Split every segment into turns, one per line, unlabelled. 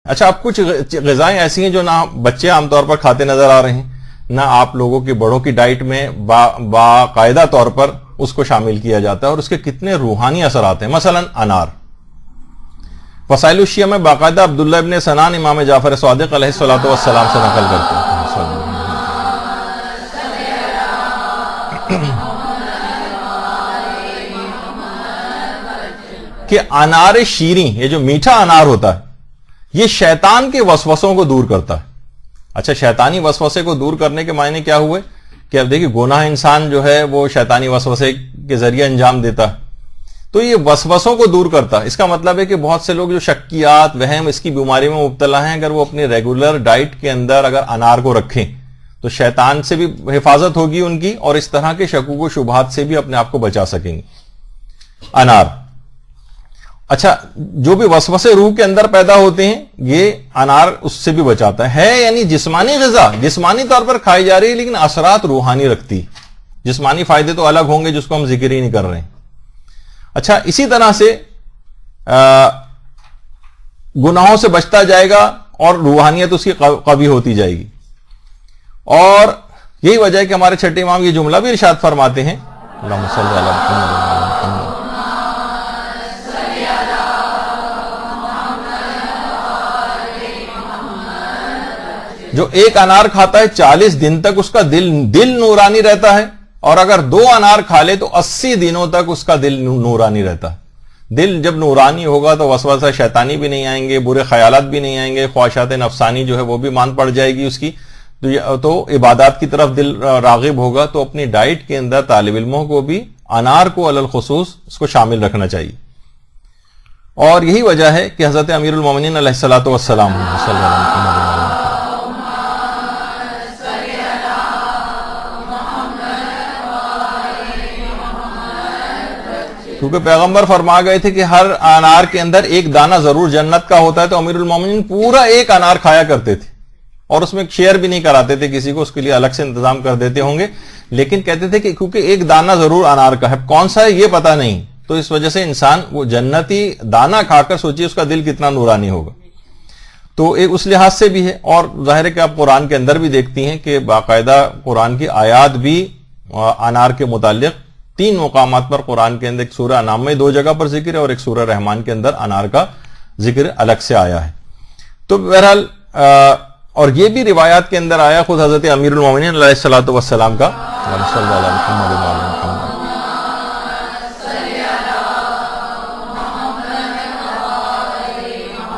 اچھا، اب کچھ غذائیں ایسی ہیں جو نہ بچے عام طور پر کھاتے نظر آ رہے ہیں، نہ آپ لوگوں کی بڑوں کی ڈائٹ میں باقاعدہ طور پر اس کو شامل کیا جاتا ہے، اور اس کے کتنے روحانی اثرات ہیں. مثلا انار. وسائل الشیعہ میں باقاعدہ عبداللہ ابن سنان امام جعفر صادق علیہ الصلوۃ والسلام سے نقل کرتے ہیں کہ انار شیریں، یہ جو میٹھا انار ہوتا ہے، یہ شیطان کے وسوسوں کو دور کرتا ہے. اچھا، شیطانی وسوسے کو دور کرنے کے معنی کیا ہوئے کہ اب دیکھیے گناہ انسان جو ہے وہ شیطانی وسوسے کے ذریعے انجام دیتا ہے، تو یہ وسوسوں کو دور کرتا ہے. اس کا مطلب ہے کہ بہت سے لوگ جو شکیات، وہم، اس کی بیماری میں مبتلا ہیں، اگر وہ اپنی ریگولر ڈائٹ کے اندر اگر انار کو رکھیں تو شیطان سے بھی حفاظت ہوگی ان کی، اور اس طرح کے شکوک و شبہات سے بھی اپنے آپ کو بچا سکیں گے. انار. اچھا، جو بھی وسوسے روح کے اندر پیدا ہوتے ہیں یہ انار اس سے بھی بچاتا ہے. یعنی جسمانی غذا جسمانی طور پر کھائی جا رہی ہے، لیکن اثرات روحانی رکھتی. جسمانی فائدے تو الگ ہوں گے جس کو ہم ذکر ہی نہیں کر رہے ہیں. اچھا، اسی طرح سے گناہوں سے بچتا جائے گا اور روحانیت اس کی قوی ہوتی جائے گی. اور یہی وجہ ہے کہ ہمارے چھٹے امام یہ جملہ بھی ارشاد فرماتے ہیں، اللہم صلی علی محمد جو ایک انار کھاتا ہے 40 دن تک اس کا دل نورانی رہتا ہے، اور اگر 2 انار کھا لے تو 80 دنوں تک اس کا دل نورانی رہتا ہے. دل جب نورانی ہوگا تو وسوسہ شیطانی بھی نہیں آئیں گے، برے خیالات بھی نہیں آئیں گے، خواہشات نفسانی جو ہے وہ بھی مان پڑ جائے گی اس کی، تو عبادات کی طرف دل راغب ہوگا. تو اپنی ڈائٹ کے اندر طالب علموں کو بھی انار کو علی الخصوص اس کو شامل رکھنا چاہیے. اور یہی وجہ ہے کہ حضرت امیر المومنین علیہ الصلوۃ والسلام صلی اللہ علیہ وسلم کیونکہ پیغمبر فرما گئے تھے کہ ہر انار کے اندر ایک دانہ ضرور جنت کا ہوتا ہے، تو امیر المومنین پورا ایک انار کھایا کرتے تھے، اور اس میں شیئر بھی نہیں کراتے تھے کسی کو، اس کے لیے الگ سے انتظام کر دیتے ہوں گے، لیکن کہتے تھے کہ کیونکہ ایک دانہ ضرور انار کا ہے، کون سا ہے یہ پتہ نہیں، تو اس وجہ سے انسان وہ جنتی دانہ کھا کر سوچیے اس کا دل کتنا نورانی ہوگا. تو ایک اس لحاظ سے بھی ہے. اور ظاہر ہے کہ آپ قرآن کے اندر بھی دیکھتی ہیں کہ باقاعدہ قرآن کی آیات بھی انار کے متعلق 3 مقامات پر قرآن کے اندر، ایک سورہ انعام میں 2 جگہ پر ذکر ہے، اور ایک سورہ رحمان کے اندر انار کا ذکر الگ سے آیا ہے. تو بہرحال اور یہ بھی روایات کے اندر آیا خود حضرت امیر المومنین علیہ الصلوۃ والسلام کا صلی اللہ علیہ محمد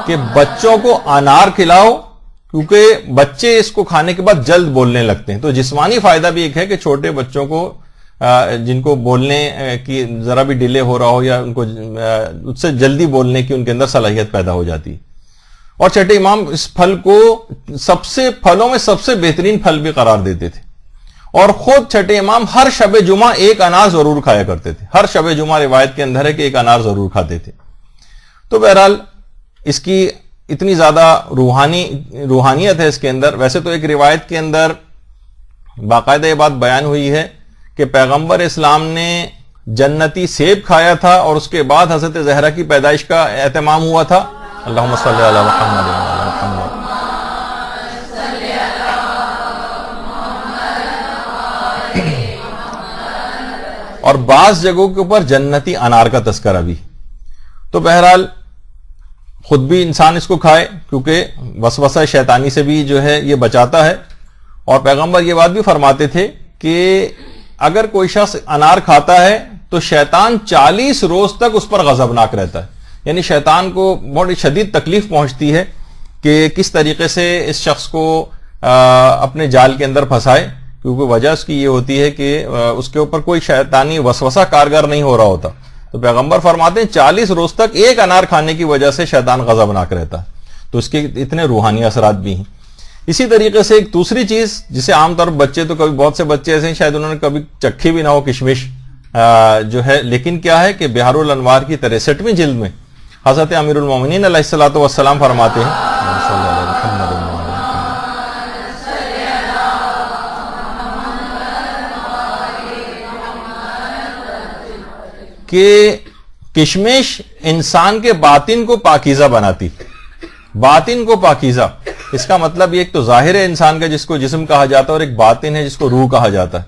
کہ بچوں کو انار کھلاؤ، کیونکہ بچے اس کو کھانے کے بعد جلد بولنے لگتے ہیں. تو جسمانی فائدہ بھی ایک ہے کہ چھوٹے بچوں کو جن کو بولنے کی ذرا بھی ڈیلے ہو رہا ہو یا ان کو اس سے جلدی بولنے کی ان کے اندر صلاحیت پیدا ہو جاتی. اور چھٹے امام اس پھل کو پھلوں میں سب سے بہترین پھل بھی قرار دیتے تھے، اور خود چھٹے امام ہر شب جمعہ ایک انار ضرور کھایا کرتے تھے. ہر شب جمعہ روایت کے اندر ہے کہ ایک انار ضرور کھاتے تھے. تو بہرحال اس کی اتنی زیادہ روحانیت ہے اس کے اندر. ویسے تو ایک روایت کے اندر باقاعدہ یہ بات بیان ہوئی ہے کہ پیغمبر اسلام نے جنتی سیب کھایا تھا، اور اس کے بعد حضرت زہرا کی پیدائش کا اہتمام ہوا تھا. اللہم صلی علی محمد وعلی محمد. اور بعض جگہوں کے اوپر جنتی انار کا تذکرہ بھی. تو بہرحال خود بھی انسان اس کو کھائے، کیونکہ وسوسہ شیطانی سے بھی جو ہے یہ بچاتا ہے. اور پیغمبر یہ بات بھی فرماتے تھے کہ اگر کوئی شخص انار کھاتا ہے تو شیطان 40 روز تک اس پر غضبناک رہتا ہے. یعنی شیطان کو بہت شدید تکلیف پہنچتی ہے کہ کس طریقے سے اس شخص کو اپنے جال کے اندر پھنسائے، کیونکہ وجہ اس کی یہ ہوتی ہے کہ اس کے اوپر کوئی شیطانی وسوسہ کارگر نہیں ہو رہا ہوتا. تو پیغمبر فرماتے ہیں 40 روز تک ایک انار کھانے کی وجہ سے شیطان غضبناک رہتا ہے. تو اس کے اتنے روحانی اثرات بھی ہیں. اسی طریقے سے ایک دوسری چیز جسے عام طور پر بچے، تو کبھی بہت سے بچے ایسے ہیں شاید انہوں نے کبھی چکھی بھی نہ ہو، کشمش جو ہے، لیکن کیا ہے کہ بہار الانوار کی 63ویں جلد میں حضرت امیر المومنین علیہ الصلوۃ والسلام فرماتے ہیں کہ کشمش انسان کے باطن کو پاکیزہ بناتی. باطن کو پاکیزہ، اس کا مطلب یہ ایک تو ظاہر ہے انسان کا جس کو جسم کہا جاتا ہے، اور ایک باطن ہے جس کو روح کہا جاتا ہے،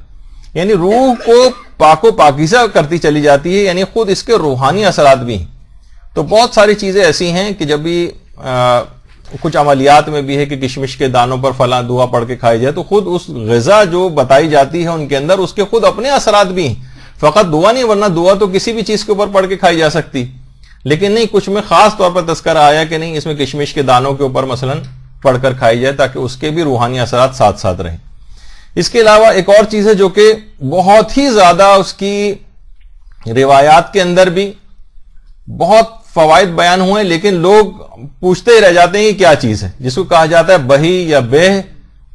یعنی روح کو پاک و پاکیزہ کرتی چلی جاتی ہے، یعنی خود اس کے روحانی اثرات بھی ہیں۔ تو بہت ساری چیزیں ایسی ہیں کہ جب بھی کچھ عملیات میں بھی ہے کہ کشمش کے دانوں پر فلاں دعا پڑھ کے کھائی جائے، تو خود اس غذا جو بتائی جاتی ہے ان کے اندر اس کے خود اپنے اثرات بھی ہیں، فقط دعا نہیں، ورنہ دعا تو کسی بھی چیز کے اوپر پڑھ کے کھائی جا سکتی، لیکن نہیں، کچھ میں خاص طور پر تذکرہ آیا کہ نہیں، اس میں کشمش کے دانوں کے اوپر مثلا پڑھ کر کھائی جائے تاکہ اس کے بھی روحانی اثرات ساتھ ساتھ رہیں۔ اس کے علاوہ ایک اور چیز ہے جو کہ بہت ہی زیادہ اس کی روایات کے اندر بھی بہت فوائد بیان ہوئے، لیکن لوگ پوچھتے ہی رہ جاتے ہیں کہ کیا چیز ہے، جس کو کہا جاتا ہے بہی یا بہ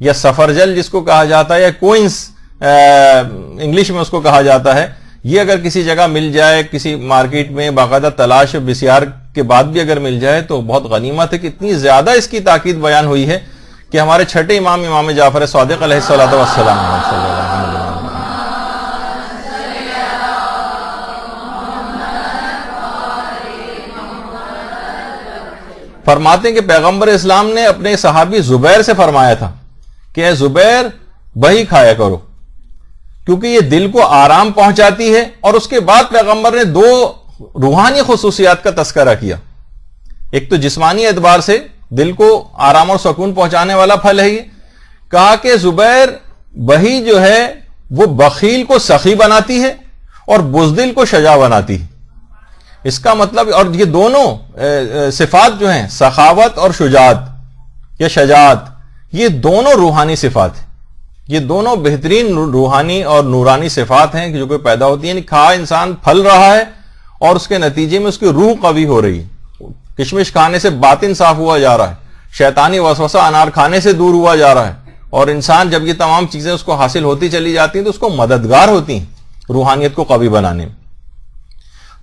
یا سفرجل جس کو کہا جاتا ہے، یا کوئنس انگلش میں اس کو کہا جاتا ہے۔ یہ اگر کسی جگہ مل جائے، کسی مارکیٹ میں باقاعدہ تلاش بسیار کے بعد بھی اگر مل جائے تو بہت غنیمت ہے کہ اتنی زیادہ اس کی تاکید بیان ہوئی ہے کہ ہمارے چھٹے امام، امام جعفر صادق علیہ الصلوۃ والسلام فرماتے ہیں کہ پیغمبر اسلام نے اپنے صحابی زبیر سے فرمایا تھا کہ اے زبیر بہی کھایا کرو، کیونکہ یہ دل کو آرام پہنچاتی ہے، اور اس کے بعد پیغمبر نے دو روحانی خصوصیات کا تذکرہ کیا۔ ایک تو جسمانی اعتبار سے دل کو آرام اور سکون پہنچانے والا پھل ہے، یہ کہا کہ زبیر بہی جو ہے وہ بخیل کو سخی بناتی ہے اور بزدل کو شجاع بناتی ہے۔ اس کا مطلب، اور یہ دونوں صفات جو ہیں سخاوت اور شجاعت یا شجاعت، یہ دونوں روحانی صفات ہیں، یہ دونوں بہترین روحانی اور نورانی صفات ہیں جو کہ پیدا ہوتی ہیں، یعنی کھا انسان پھل رہا ہے اور اس کے نتیجے میں اس کی روح قوی ہو رہی ہے، کشمش کھانے سے باطن صاف ہوا جا رہا ہے، شیطانی وسوسہ انار کھانے سے دور ہوا جا رہا ہے، اور انسان جب یہ تمام چیزیں اس کو حاصل ہوتی چلی جاتی ہیں تو اس کو مددگار ہوتی ہیں روحانیت کو قوی بنانے میں۔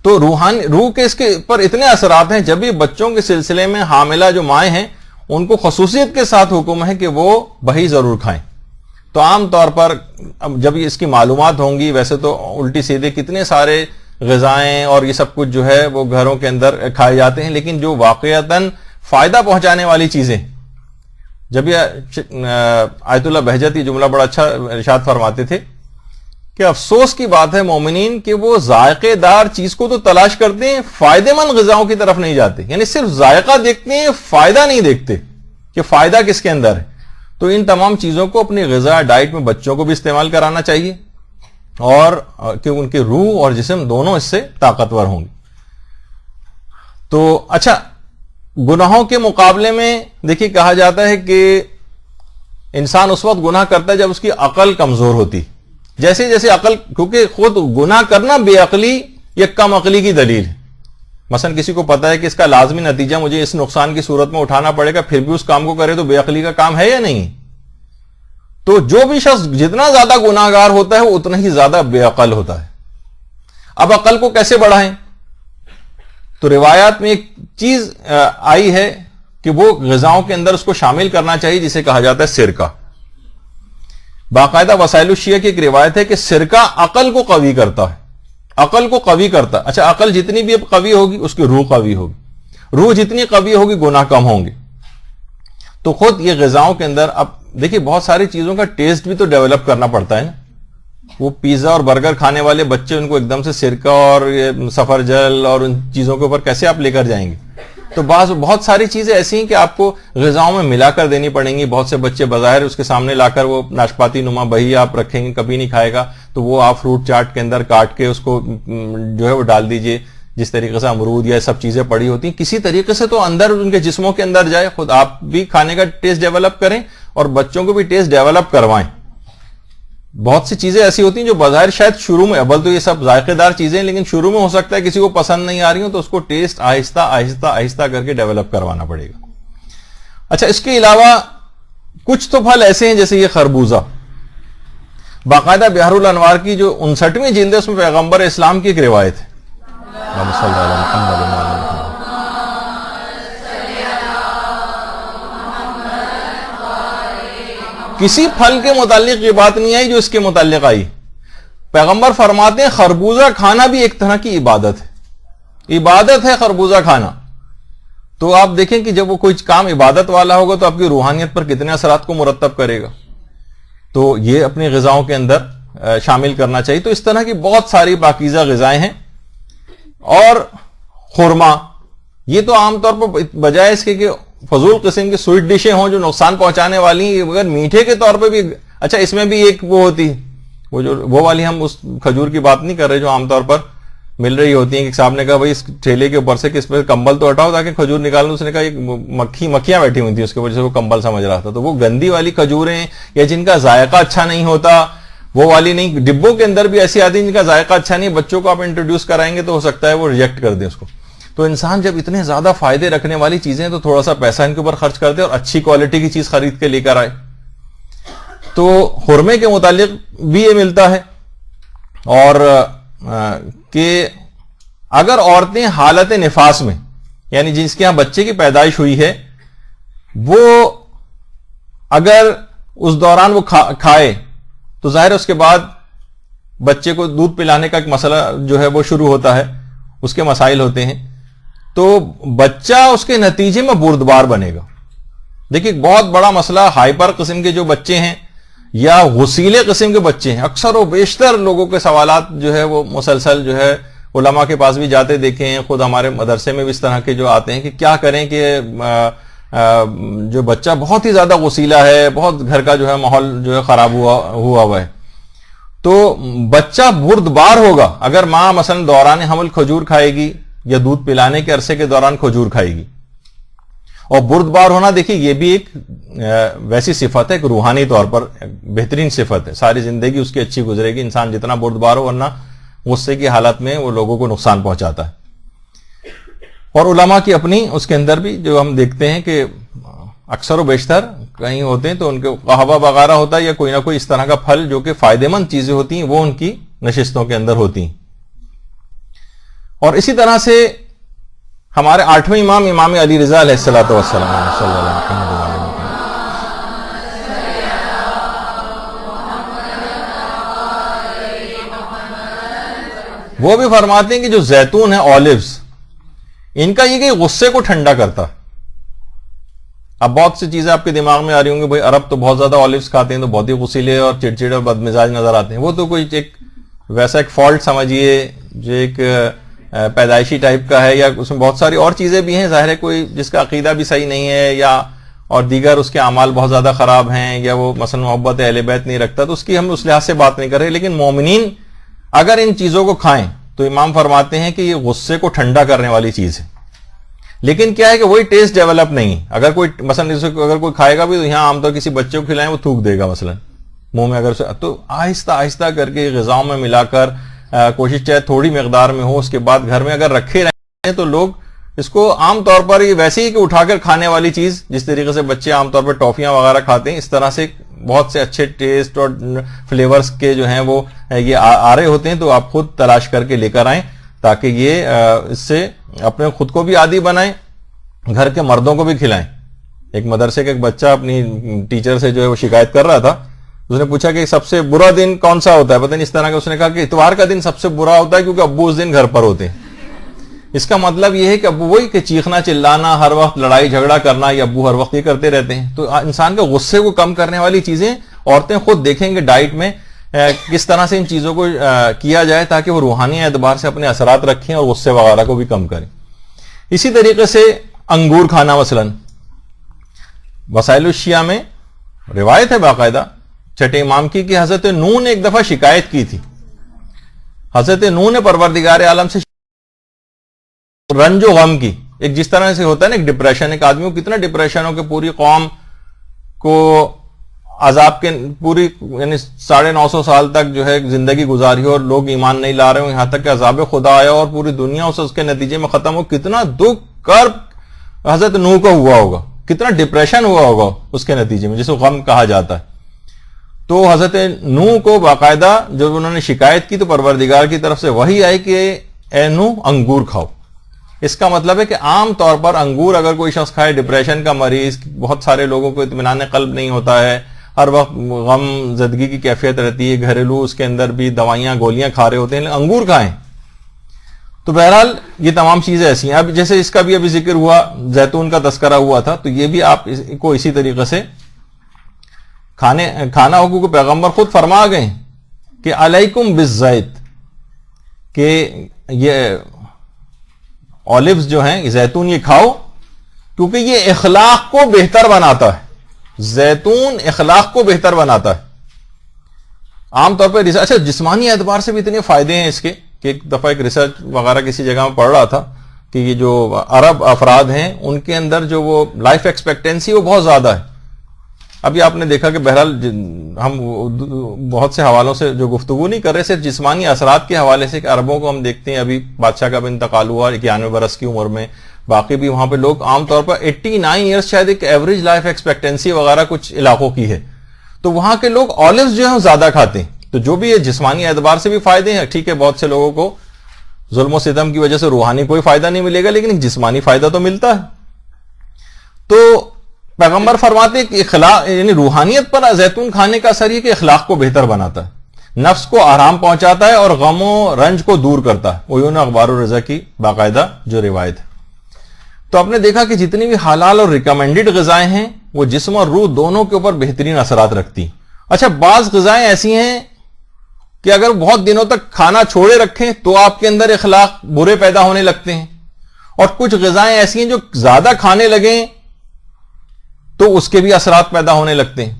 تو روح کے اس کے پر اتنے اثرات ہیں، جب بھی بچوں کے سلسلے میں حاملہ جو مائیں ہیں ان کو خصوصیت کے ساتھ حکم ہے کہ وہ بہی ضرور کھائیں۔ تو عام طور پر جب اس کی معلومات ہوں گی، ویسے تو الٹی سیدھے کتنے سارے غذائیں اور یہ سب کچھ جو ہے وہ گھروں کے اندر کھائے جاتے ہیں، لیکن جو واقعتاً فائدہ پہنچانے والی چیزیں، جب یہ آیت اللہ بہجت یہ جملہ بڑا اچھا ارشاد فرماتے تھے کہ افسوس کی بات ہے مومنین کہ وہ ذائقے دار چیز کو تو تلاش کرتے ہیں، فائدہ مند غذاؤں کی طرف نہیں جاتے، یعنی صرف ذائقہ دیکھتے ہیں، فائدہ نہیں دیکھتے کہ فائدہ کس کے اندر ہے۔ تو ان تمام چیزوں کو اپنی غذا ڈائٹ میں بچوں کو بھی استعمال کرانا چاہیے، اور کہ ان کے روح اور جسم دونوں اس سے طاقتور ہوں گے۔ تو اچھا، گناہوں کے مقابلے میں دیکھیے کہا جاتا ہے کہ انسان اس وقت گناہ کرتا ہے جب اس کی عقل کمزور ہوتی، جیسے جیسے عقل، کیونکہ خود گناہ کرنا بے عقلی یا کم عقلی کی دلیل ہے۔ مثلا کسی کو پتا ہے کہ اس کا لازمی نتیجہ مجھے اس نقصان کی صورت میں اٹھانا پڑے گا، پھر بھی اس کام کو کرے تو بے عقلی کا کام ہے یا نہیں؟ تو جو بھی شخص جتنا زیادہ گناہ گار ہوتا ہے وہ اتنا ہی زیادہ بے عقل ہوتا ہے۔ اب عقل کو کیسے بڑھائیں؟ تو روایات میں ایک چیز آئی ہے کہ وہ غذاؤں کے اندر اس کو شامل کرنا چاہیے جسے کہا جاتا ہے سرکہ۔ باقاعدہ وسائل الشیعہ کی ایک روایت ہے کہ سرکہ عقل کو قوی کرتا ہے، عقل کو قوی کرتا ہے۔ اچھا، عقل جتنی بھی قوی ہوگی اس کی روح قوی ہوگی، روح جتنی قوی ہوگی گناہ کم ہوں گے۔ تو خود یہ غذاؤں کے اندر اب دیکھیے بہت ساری چیزوں کا ٹیسٹ بھی تو ڈیولپ کرنا پڑتا ہے نا۔ وہ پیزا اور برگر کھانے والے بچے، ان کو ایک دم سے سرکہ اور سفرجل اور ان چیزوں کے اوپر کیسے آپ لے کر جائیں گے؟ تو بہت ساری چیزیں ایسی ہیں کہ آپ کو غذاؤں میں ملا کر دینی پڑیں گی۔ بہت سے بچے بظاہر اس کے سامنے لا کر وہ ناشپاتی نما بہی آپ رکھیں گے، کبھی نہیں کھائے گا، تو وہ آپ فروٹ چاٹ کے اندر کاٹ کے اس کو جو ہے وہ ڈال دیجئے، جس طریقے سے امرود یا سب چیزیں پڑی ہوتی ہیں، کسی طریقے سے تو اندر ان کے جسموں کے اندر جائے، خود آپ بھی کھانے کا ٹیسٹ ڈیولپ کریں اور بچوں کو بھی ٹیسٹ ڈیولپ کروائیں۔ بہت سی چیزیں ایسی ہوتی ہیں جو بظاہر شاید شروع میں، اول تو یہ سب ذائقے دار چیزیں، لیکن شروع میں ہو سکتا ہے کسی کو پسند نہیں آ رہی ہوں، تو اس کو ٹیسٹ آہستہ آہستہ آہستہ کر کے ڈیولپ کروانا پڑے گا۔ اچھا، اس کے علاوہ کچھ تو پھل ایسے ہیں جیسے یہ خربوزہ، باقاعدہ بحر الانوار کی جو 59ویں جلد ہے اس میں پیغمبر اسلام کی ایک روایت ہے، کسی پھل کے متعلق یہ بات نہیں آئی جو اس کے متعلق آئی۔ پیغمبر فرماتے ہیں خربوزہ کھانا بھی ایک طرح کی عبادت ہے، عبادت ہے خربوزہ کھانا۔ تو آپ دیکھیں کہ جب وہ کوئی کام عبادت والا ہوگا تو آپ کی روحانیت پر کتنے اثرات کو مرتب کرے گا. تو یہ اپنی غذاؤں کے اندر شامل کرنا چاہیے. تو اس طرح کی بہت ساری پاکیزہ غذائیں ہیں. اور خورما، یہ تو عام طور پر بجائے اس کے کہ فضول قسم کی سویٹ ڈشیں ہوں جو نقصان پہنچانے والی ہیں، اگر میٹھے کے طور پہ بھی اچھا، اس میں بھی ایک وہ ہوتی ہے، وہ والی، ہم اس کھجور کی بات نہیں کر رہے جو عام طور پر مل رہی ہوتی ہیں. کہ صاحب نے کہا بھائی اس ٹھیلے کے اوپر سے کہ اس پہ کمبل تو ہٹاؤ تاکہ کھجور نکالوں. اس نے کہا ایک مکھیاں بیٹھی ہوئی تھیں اس کے اوپر، جسے وہ کمبل سمجھ رہا تھا. تو وہ گندی والی کھجوریں یا جن کا ذائقہ اچھا نہیں ہوتا وہ والی نہیں. ڈبوں کے اندر بھی ایسی آتی ہیں جن کا ذائقہ اچھا نہیں، بچوں کو آپ انٹروڈیوس کرائیں گے تو ہو سکتا ہے وہ ریجیکٹ کر دیں اس کو. تو انسان جب اتنے زیادہ فائدے رکھنے والی چیزیں تو تھوڑا سا پیسہ ان کے اوپر خرچ کر دے اور اچھی کوالٹی کی چیز خرید کے لے کر آئے. تو خرمے کے متعلق بھی یہ ملتا ہے. اور کہ اگر عورتیں حالت نفاس میں، یعنی جس کے ہاں بچے کی پیدائش ہوئی ہے، وہ اگر اس دوران وہ کھائے تو ظاہر ہے اس کے بعد بچے کو دودھ پلانے کا ایک مسئلہ جو ہے وہ شروع ہوتا ہے، اس کے مسائل ہوتے ہیں. تو بچہ اس کے نتیجے میں بردبار بنے گا. دیکھیے بہت بڑا مسئلہ ہائپر قسم کے جو بچے ہیں یا غسیلے قسم کے بچے ہیں، اکثر و بیشتر لوگوں کے سوالات جو ہے وہ مسلسل جو ہے علماء کے پاس بھی جاتے دیکھے ہیں، خود ہمارے مدرسے میں بھی اس طرح کے جو آتے ہیں کہ کیا کریں کہ جو بچہ بہت ہی زیادہ غسیلہ ہے، بہت گھر کا جو ہے ماحول جو ہے خراب ہوا ہے. تو بچہ بردبار ہوگا اگر ماں مثلا دوران حمل کھجور کھائے گی یا دودھ پلانے کے عرصے کے دوران کھجور کھائے گی. اور بردبار ہونا دیکھیے یہ بھی ایک ویسی صفت ہے، ایک روحانی طور پر بہترین صفت ہے. ساری زندگی اس کی اچھی گزرے گی انسان جتنا بردبار ہو، ورنہ غصے کی حالت میں وہ لوگوں کو نقصان پہنچاتا ہے. اور علماء کی اپنی اس کے اندر بھی جو ہم دیکھتے ہیں کہ اکثر و بیشتر کہیں ہوتے ہیں تو ان کے قہوہ وغیرہ ہوتا ہے یا کوئی نہ کوئی اس طرح کا پھل جو کہ فائدہ مند چیزیں ہوتی ہیں وہ ان کی نشستوں کے اندر ہوتی ہیں. اور اسی طرح سے ہمارے 8ویں امام علی رضا علیہ الصلوۃ والسلام صلی اللہ علیہ وسلم، وہ بھی فرماتے ہیں کہ جو زیتون ہے، اولیوز، ان کا یہ کہ غصے کو ٹھنڈا کرتا. اب بہت سی چیزیں آپ کے دماغ میں آ رہی ہوں گی، بھائی عرب تو بہت زیادہ اولیوز کھاتے ہیں تو بہت ہی غصیلے اور چڑچڑے اور بدمزاج نظر آتے ہیں. وہ تو کوئی ایک ویسا ایک فالٹ سمجھیے جو ایک پیدائشی ٹائپ کا ہے، یا اس میں بہت ساری اور چیزیں بھی ہیں. ظاہر ہے کوئی جس کا عقیدہ بھی صحیح نہیں ہے یا اور دیگر اس کے اعمال بہت زیادہ خراب ہیں، یا وہ مثلا محبت اہل بیت نہیں رکھتا، تو اس کی ہم اس لحاظ سے بات نہیں کر رہے. لیکن مومنین اگر ان چیزوں کو کھائیں تو امام فرماتے ہیں کہ یہ غصے کو ٹھنڈا کرنے والی چیز ہے. لیکن کیا ہے کہ وہی ٹیسٹ ڈیولپ نہیں. اگر کوئی مثلا اگر کوئی کھائے گا بھی تو یہاں عام طور کسی بچے کو کھلائیں وہ تھوک دے گا مثلا منہ میں، اگر تو آہستہ آہستہ کر کے غذاؤں میں ملا کر کوشش چاہے تھوڑی مقدار میں ہو، اس کے بعد گھر میں اگر رکھے رہیں تو لوگ اس کو عام طور پر یہ ویسے ہی کہ اٹھا کر کھانے والی چیز، جس طریقے سے بچے عام طور پر ٹافیاں وغیرہ کھاتے ہیں، اس طرح سے بہت سے اچھے ٹیسٹ اور فلیورز کے جو ہیں وہ یہ آ رہے ہوتے ہیں. تو آپ خود تلاش کر کے لے کر آئیں تاکہ یہ اس سے اپنے خود کو بھی عادی بنائیں، گھر کے مردوں کو بھی کھلائیں. ایک مدرسے کا ایک بچہ اپنی ٹیچر سے جو ہے وہ شکایت کر رہا تھا. اس نے پوچھا کہ سب سے برا دن کون سا ہوتا ہے، پتہ نہیں اس طرح کا. اس نے کہا کہ اتوار کا دن سب سے برا ہوتا ہے کیونکہ ابو اس دن گھر پر ہوتے ہیں. اس کا مطلب یہ ہے کہ ابو وہی کہ چیخنا چلانا، ہر وقت لڑائی جھگڑا کرنا، یہ ابو ہر وقت یہ کرتے رہتے ہیں. تو انسان کے غصے کو کم کرنے والی چیزیں عورتیں خود دیکھیں گے ڈائٹ میں کس طرح سے ان چیزوں کو کیا جائے تاکہ وہ روحانی اعتبار سے اپنے اثرات رکھیں اور غصے وغیرہ کو بھی کم کریں. اسی طریقے سے انگور کھانا، مثلا وسائل الشیعہ میں روایت ہے باقاعدہ چھٹے امام کی کہ حضرت نوح نے ایک دفعہ شکایت کی تھی. حضرت نوح نے پروردگار عالم سے رنج و غم کی. ایک جس طرح سے ہوتا ہے نا ایک ڈپریشن، ایک آدمی کو کتنا ڈپریشن ہو کہ پوری قوم کو عذاب کے پوری یعنی 950 سال تک جو ہے زندگی گزاری ہو اور لوگ ایمان نہیں لا رہے ہوں، یہاں تک کہ عذاب خدا آیا اور پوری دنیا اس کے نتیجے میں ختم ہو. کتنا دکھ کرب حضرت نوح کو ہوا ہوگا، کتنا ڈپریشن ہوا ہوگا اس کے نتیجے میں، جسے غم کہا جاتا ہے. تو حضرت نوح کو باقاعدہ جب انہوں نے شکایت کی تو پروردگار کی طرف سے وحی آئی کہ اے نوح انگور کھاؤ. اس کا مطلب ہے کہ عام طور پر انگور اگر کوئی شخص کھائے، ڈپریشن کا مریض، بہت سارے لوگوں کو اطمینان قلب نہیں ہوتا ہے، ہر وقت غم زدگی کی کیفیت رہتی ہے، گھریلو اس کے اندر بھی دوائیاں گولیاں کھا رہے ہوتے ہیں، انگور کھائیں تو بہرحال یہ تمام چیزیں ایسی ہیں. اب جیسے اس کا بھی ابھی ذکر ہوا, زیتون کا تذکرہ ہوا تھا, تو یہ بھی آپ کو اسی طریقے سے کھانا ہوگا کہ پیغمبر خود فرما گئے کہ علیکم بالزیت, کہ یہ اولیوز جو ہیں, زیتون یہ کھاؤ کیونکہ یہ اخلاق کو بہتر بناتا ہے. زیتون اخلاق کو بہتر بناتا ہے. عام طور پہ اچھا جسمانی اعتبار سے بھی اتنے فائدے ہیں اس کے کہ ایک دفعہ ایک ریسرچ وغیرہ کسی جگہ میں پڑھ رہا تھا کہ یہ جو عرب افراد ہیں ان کے اندر جو وہ لائف ایکسپیکٹینسی وہ بہت زیادہ ہے. ابھی آپ نے دیکھا کہ بہرحال ہم بہت سے حوالوں سے جو گفتگو نہیں کر رہے, صرف جسمانی اثرات کے حوالے سے کہ عربوں کو ہم دیکھتے ہیں, ابھی بادشاہ کا بھی انتقال ہوا 91 برس کی عمر میں, باقی بھی وہاں پہ لوگ عام طور پر 89 ایئرس شاید ایک ایوریج لائف ایکسپیکٹینسی وغیرہ کچھ علاقوں کی ہے. تو وہاں کے لوگ آلیوز جو ہیں زیادہ کھاتے ہیں. تو جو بھی یہ جسمانی اعتبار سے بھی فائدے ہیں, ٹھیک ہے بہت سے لوگوں کو ظلم و ستم کی وجہ سے روحانی کوئی فائدہ نہیں ملے گا, لیکن ایک جسمانی فائدہ تو ملتا ہے. تو پیغمبر فرماتے کہ اخلاق یعنی روحانیت پر زیتون کھانے کا اثر یہ کہ اخلاق کو بہتر بناتا ہے, نفس کو آرام پہنچاتا ہے اور غم و رنج کو دور کرتا ہے. وہ یوں اخبار الرضا کی باقاعدہ جو روایت ہے. تو آپ نے دیکھا کہ جتنی بھی حلال اور ریکمینڈڈ غذائیں ہیں وہ جسم اور روح دونوں کے اوپر بہترین اثرات رکھتی ہیں. اچھا بعض غذائیں ایسی ہیں کہ اگر بہت دنوں تک کھانا چھوڑے رکھیں تو آپ کے اندر اخلاق برے پیدا ہونے لگتے ہیں, اور کچھ غذائیں ایسی ہیں جو زیادہ کھانے لگیں تو اس کے بھی اثرات پیدا ہونے لگتے ہیں.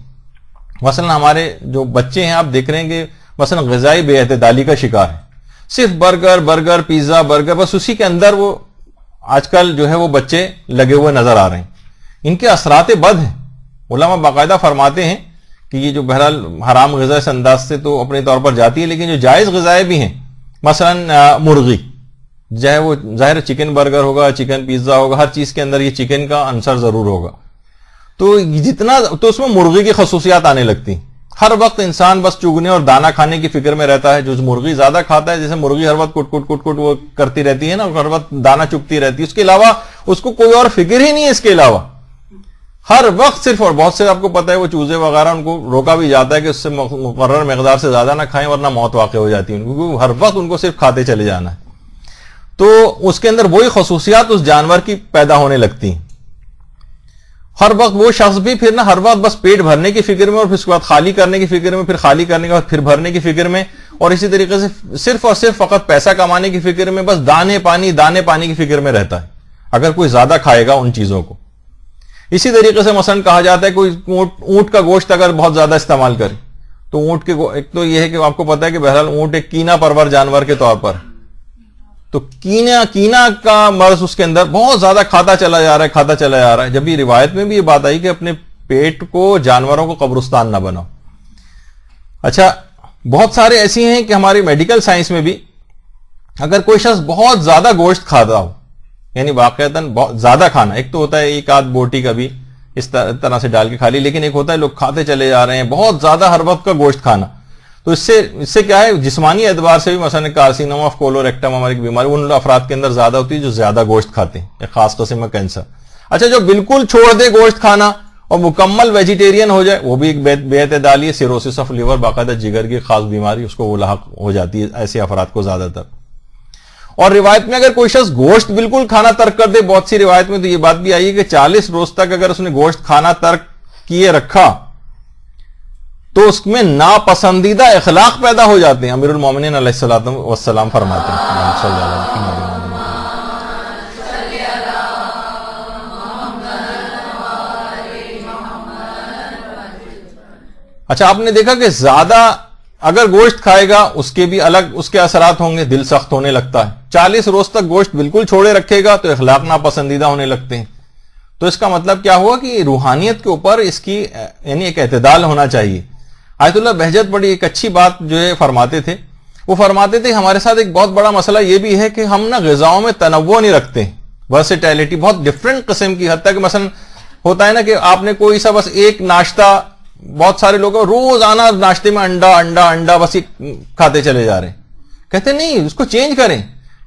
مثلا ہمارے جو بچے ہیں آپ دیکھ رہے ہیں کہ مثلا غذائی بے اعتدالی کا شکار ہے, صرف برگر پیزا برگر, بس اسی کے اندر وہ آج کل جو ہے وہ بچے لگے ہوئے نظر آ رہے ہیں. ان کے اثرات بد ہیں. علماء باقاعدہ فرماتے ہیں کہ یہ جو بہرحال حرام غذا اس انداز سے تو اپنے طور پر جاتی ہے, لیکن جو جائز غذائیں بھی ہیں, مثلا مرغی, چاہے وہ ظاہر چکن برگر ہوگا, چکن پیزا ہوگا, ہر چیز کے اندر یہ چکن کا عنصر ضرور ہوگا. تو جتنا تو اس میں مرغی کی خصوصیات آنے لگتی ہیں. ہر وقت انسان بس چگنے اور دانا کھانے کی فکر میں رہتا ہے. جو مرغی زیادہ کھاتا ہے, جیسے مرغی ہر وقت کٹ وہ کرتی رہتی ہے نا, ہر وقت دانا چگتی رہتی ہے, اس کے علاوہ اس کو کوئی اور فکر ہی نہیں ہے. اس کے علاوہ ہر وقت صرف, اور بہت سے آپ کو پتا ہے وہ چوزے وغیرہ ان کو روکا بھی جاتا ہے کہ اس سے مقرر مقدار سے زیادہ نہ کھائیں ورنہ موت واقع ہو جاتی ہے, کیونکہ ہر وقت ان کو صرف کھاتے چلے جانا ہے. تو اس کے اندر وہی خصوصیات اس جانور کی پیدا ہونے لگتی ہیں. ہر وقت وہ شخص بھی پھر ہر وقت بس پیٹ بھرنے کی فکر میں, اور پھر اس کے بعد خالی کرنے کی فکر میں, پھر خالی کرنے کے بعد پھر بھرنے کی فکر میں, اور اسی طریقے سے صرف اور صرف فقط پیسہ کمانے کی فکر میں, بس دانے پانی کی فکر میں رہتا ہے اگر کوئی زیادہ کھائے گا ان چیزوں کو. اسی طریقے سے مثلا کہا جاتا ہے کوئی اونٹ کا گوشت اگر بہت زیادہ استعمال کرے تو اونٹ کے ایک تو یہ ہے کہ آپ کو پتا ہے کہ بہرحال اونٹ ایک کینا پرور جانور کے طور پر, تو کینا کا مرض اس کے اندر بہت زیادہ کھاتا چلا جا رہا ہے. جب یہ روایت میں بھی یہ بات آئی کہ اپنے پیٹ کو جانوروں کو قبرستان نہ بناؤ. اچھا بہت سارے ایسی ہیں کہ ہماری میڈیکل سائنس میں بھی اگر کوئی شخص بہت زیادہ گوشت کھاتا ہو, یعنی واقعتاً بہت زیادہ کھانا, ایک تو ہوتا ہے ایک آدھ بوٹی کا بھی اس طرح سے ڈال کے کھا لی, لیکن ایک ہوتا ہے لوگ کھاتے چلے جا رہے ہیں بہت زیادہ ہر وقت کا گوشت کھانا, تو اس سے کیا ہے جسمانی اعتبار سے بھی مثلا کارسینوما آف کولوریکٹم ہماری بیماری ان افراد کے اندر زیادہ ہوتی ہے جو زیادہ گوشت کھاتے ہیں, ایک خاص قسم کا کینسر. اچھا جو بالکل چھوڑ دے گوشت کھانا اور مکمل ویجیٹیرین ہو جائے, وہ بھی ایک بے اعتدالی ہے, سیروسس آف لیور, باقاعدہ جگر کی خاص بیماری اس کو وہ لاحق ہو جاتی ہے ایسے افراد کو زیادہ تر. اور روایت میں اگر کوئی شخص گوشت بالکل کھانا ترک کر دے, بہت سی روایت میں تو یہ بات بھی آئی ہے کہ 40 روز تک اگر اس نے گوشت کھانا ترک کیے رکھا تو اس میں ناپسندیدہ اخلاق پیدا ہو جاتے ہیں. امیر المومنین علیہ الصلوۃ والسلام فرماتے ہیں. اچھا آپ نے دیکھا کہ زیادہ اگر گوشت کھائے گا اس کے بھی الگ اس کے اثرات ہوں گے, دل سخت ہونے لگتا ہے. 40 روز تک گوشت بالکل چھوڑے رکھے گا تو اخلاق ناپسندیدہ ہونے لگتے ہیں. تو اس کا مطلب کیا ہوا کہ روحانیت کے اوپر اس کی یعنی ایک اعتدال ہونا چاہیے. آیت اللہ بہجت بڑی ایک اچھی بات جو ہے فرماتے تھے, وہ فرماتے تھے ہمارے ساتھ ایک بہت بڑا مسئلہ یہ بھی ہے کہ ہم غذاؤں میں تنوع نہیں رکھتے, ورسٹیلٹی بہت ڈفرینٹ قسم کی, حد تک مثلا ہوتا ہے نا کہ آپ نے کوئی سا بس ایک ناشتہ, بہت سارے لوگ روزانہ ناشتے میں انڈا بس یہ کھاتے چلے جا رہے ہیں. کہتے نہیں, اس کو چینج کریں,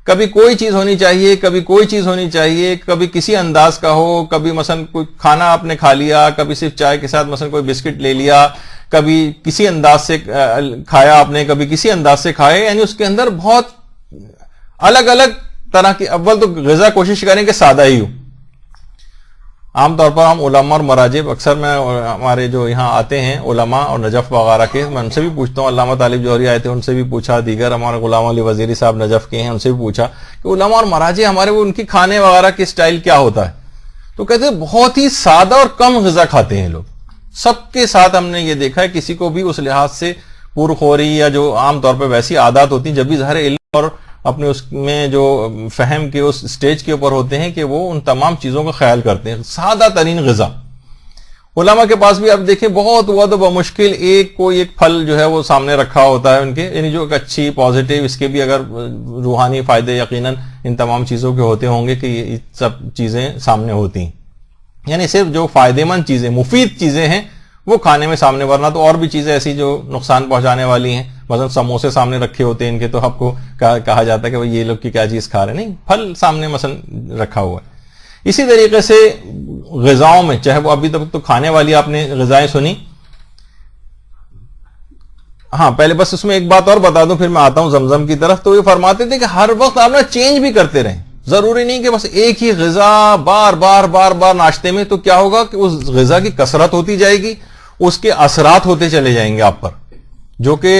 کبھی کوئی چیز ہونی چاہیے, کبھی کوئی چیز ہونی چاہیے, کبھی کسی انداز کا ہو, کبھی مثلا کوئی کھانا آپ نے کھا لیا, کبھی صرف چائے کے ساتھ مثلا کوئی بسکٹ لے لیا, کبھی کسی انداز سے کھایا آپ نے, کبھی کسی انداز سے کھائے, یعنی اس کے اندر بہت الگ الگ طرح کی اول تو غذا کوشش کریں کہ سادہ ہی ہو. عام طور پر ہم علماء اور مراجع اکثر میں ہمارے جو یہاں آتے ہیں علماء اور نجف وغیرہ کے, میں ان سے بھی پوچھتا ہوں, علامہ طالب جوہری آئے تھے ان سے بھی پوچھا, دیگر ہمارے غلام علی وزیری صاحب نجف کے ہیں ان سے بھی پوچھا کہ علماء اور مراجع ہمارے وہ ان کی کھانے وغیرہ کی سٹائل کیا ہوتا ہے. تو کہتے ہیں بہت ہی سادہ اور کم غذا کھاتے ہیں لوگ. سب کے ساتھ ہم نے یہ دیکھا ہے, کسی کو بھی اس لحاظ سے پرخوری یا جو عام طور پہ ویسی عادات ہوتی ہیں, جب بھی ظاہر علم اور اپنے اس میں جو فہم کے اس سٹیج کے اوپر ہوتے ہیں کہ وہ ان تمام چیزوں کا خیال کرتے ہیں. سادہ ترین غذا علماء کے پاس بھی آپ دیکھیں بہت ہوا تو بمشکل ایک پھل جو ہے وہ سامنے رکھا ہوتا ہے ان کے, یعنی جو اچھی پازیٹیو, اس کے بھی اگر روحانی فائدے یقیناً ان تمام چیزوں کے ہوتے ہوں گے کہ یہ سب چیزیں سامنے ہوتی ہیں. یعنی صرف جو فائدے مند چیزیں مفید چیزیں ہیں وہ کھانے میں سامنے, ورنہ تو اور بھی چیزیں ایسی جو نقصان پہنچانے والی ہیں, مثلا سموسے سامنے رکھے ہوتے ہیں ان کے, تو آپ کو کہا جاتا ہے کہ یہ لوگ کی کیا چیز کھا رہے ہیں, نہیں, پھل سامنے مثلا رکھا ہوا ہے. اسی طریقے سے غذاؤں میں, چاہے وہ ابھی تک تو کھانے والی آپ نے غذائیں سنی. ہاں پہلے بس اس میں ایک بات اور بتا دوں پھر میں آتا ہوں زمزم کی طرف. تو یہ فرماتے تھے کہ ہر وقت آپ نا چینج بھی کرتے رہیں, ضروری نہیں کہ بس ایک ہی غذا بار بار ناشتے میں. تو کیا ہوگا کہ اس غذا کی کثرت ہوتی جائے گی, اس کے اثرات ہوتے چلے جائیں گے آپ پر جو کہ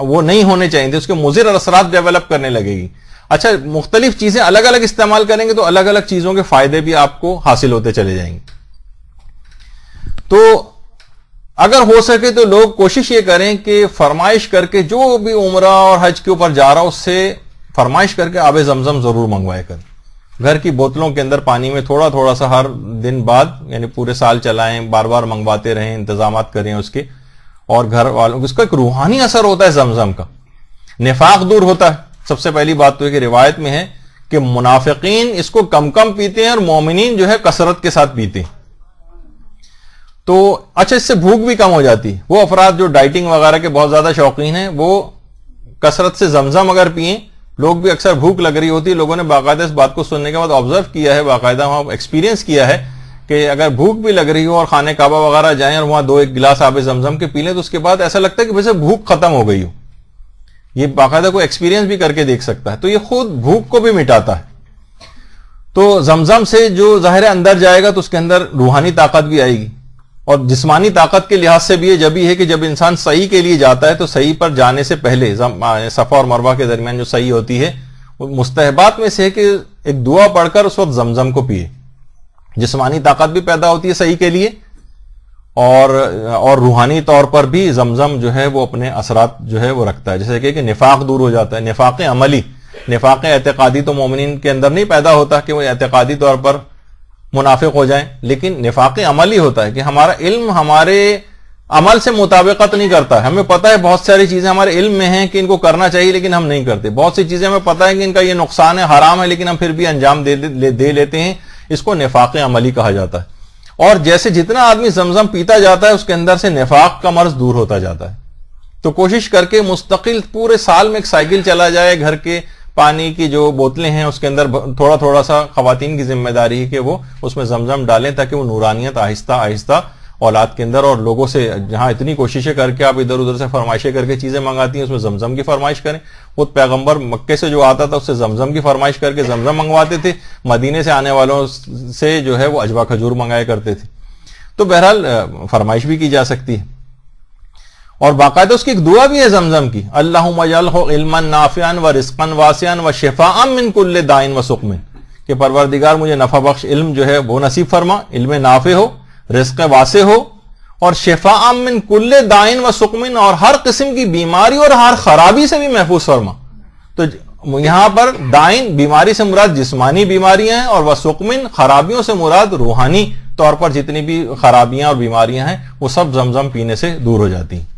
وہ نہیں ہونے چاہیے تھے, اس کے مضر اثرات ڈیولپ کرنے لگے گی. اچھا, مختلف چیزیں الگ الگ استعمال کریں گے تو الگ الگ چیزوں کے فائدے بھی آپ کو حاصل ہوتے چلے جائیں گے. تو اگر ہو سکے تو لوگ کوشش یہ کریں کہ فرمائش کر کے جو بھی عمرہ اور حج کے اوپر جا رہا اس سے فرمائش کر کے آب زمزم ضرور منگوائے کریں. گھر کی بوتلوں کے اندر پانی میں تھوڑا سا ہر دن بعد, یعنی پورے سال چلائیں, بار بار منگواتے رہیں, انتظامات کریں اس کے. اور گھر والوں کو اس کا ایک روحانی اثر ہوتا ہے زمزم کا, نفاق دور ہوتا ہے. سب سے پہلی بات تو ہے کہ روایت میں ہے کہ منافقین اس کو کم پیتے ہیں اور مومنین جو ہے کثرت کے ساتھ پیتے ہیں. تو اچھا, اس سے بھوک بھی کم ہو جاتی ہے. وہ افراد جو ڈائٹنگ وغیرہ کے بہت زیادہ شوقین ہیں وہ کثرت سے زمزم اگر پئیں, لوگ بھی اکثر بھوک لگ رہی ہوتی ہے, لوگوں نے باقاعدہ اس بات کو سننے کے بعد آبزرو کیا ہے, باقاعدہ وہاں ایکسپیرینس کیا ہے کہ اگر بھوک بھی لگ رہی ہو اور خانہ کعبہ وغیرہ جائیں اور وہاں 2-1 گلاس آب زمزم کے پی لیں تو اس کے بعد ایسا لگتا ہے کہ ویسے بھوک ختم ہو گئی ہو. یہ باقاعدہ کوئی ایکسپیرینس بھی کر کے دیکھ سکتا ہے. تو یہ خود بھوک کو بھی مٹاتا ہے. تو زمزم سے جو ظاہر اندر جائے گا تو اس کے اندر روحانی طاقت بھی آئے گی, اور جسمانی طاقت کے لحاظ سے بھی یہ جب ہی ہے کہ جب انسان صحیح کے لیے جاتا ہے تو صحیح پر جانے سے پہلے صفا اور مروہ کے درمیان جو صحیح ہوتی ہے مستحبات میں سے ہے کہ ایک دعا پڑھ کر اس وقت زمزم کو پیے. جسمانی طاقت بھی پیدا ہوتی ہے صحیح کے لیے, اور روحانی طور پر بھی زمزم جو ہے وہ اپنے اثرات جو ہے وہ رکھتا ہے. جیسے کہ نفاق دور ہو جاتا ہے, نفاق عملی. نفاق اعتقادی تو مومنین کے اندر نہیں پیدا ہوتا کہ وہ اعتقادی طور پر منافق ہو جائیں, لیکن نفاق عملی ہوتا ہے کہ ہمارا علم ہمارے عمل سے مطابقت نہیں کرتا. ہمیں پتہ ہے بہت ساری چیزیں ہمارے علم میں ہیں کہ ان کو کرنا چاہیے لیکن ہم نہیں کرتے. بہت سی چیزیں ہمیں پتہ ہے کہ ان کا یہ نقصان ہے, حرام ہے, لیکن ہم پھر بھی انجام دے لیتے ہیں. اس کو نفاق عملی کہا جاتا ہے. اور جیسے جتنا آدمی زمزم پیتا جاتا ہے اس کے اندر سے نفاق کا مرض دور ہوتا جاتا ہے. تو کوشش کر کے مستقل پورے سال میں ایک سائیکل چلا جائے. گھر کے پانی کی جو بوتلیں ہیں اس کے اندر تھوڑا سا خواتین کی ذمہ داری ہے کہ وہ اس میں زمزم ڈالیں تاکہ وہ نورانیت آہستہ اولاد کے اندر, اور لوگوں سے جہاں اتنی کوششیں کر کے آپ ادھر ادھر سے فرمائشیں کر کے چیزیں منگاتی ہیں اس میں زمزم کی فرمائش کریں. خود پیغمبر مکے سے جو آتا تھا اس سے زمزم کی فرمائش کر کے زمزم منگواتے تھے. مدینے سے آنے والوں سے جو ہے وہ اجوا کھجور منگایا کرتے تھے. تو بہرحال فرمائش بھی کی جا سکتی ہے. اور باقاعدہ اس کی ایک دعا بھی ہے زمزم کی, اللہم اجعلہ علما نافعا و رزقا واسعا و شفاء من کل داء و سقم, کہ پروردگار مجھے نفع بخش علم جو ہے وہ نصیب فرما, علم نافع ہو, رزق واسع ہو, اور شفاء من کل داء و سقم, اور ہر قسم کی بیماری اور ہر خرابی سے بھی محفوظ فرما. تو یہاں پر دائن بیماری سے مراد جسمانی بیماریاں ہیں, اور وسقمن خرابیوں سے مراد روحانی طور پر جتنی بھی خرابیاں اور بیماریاں ہیں وہ سب زمزم پینے سے دور ہو جاتی ہیں.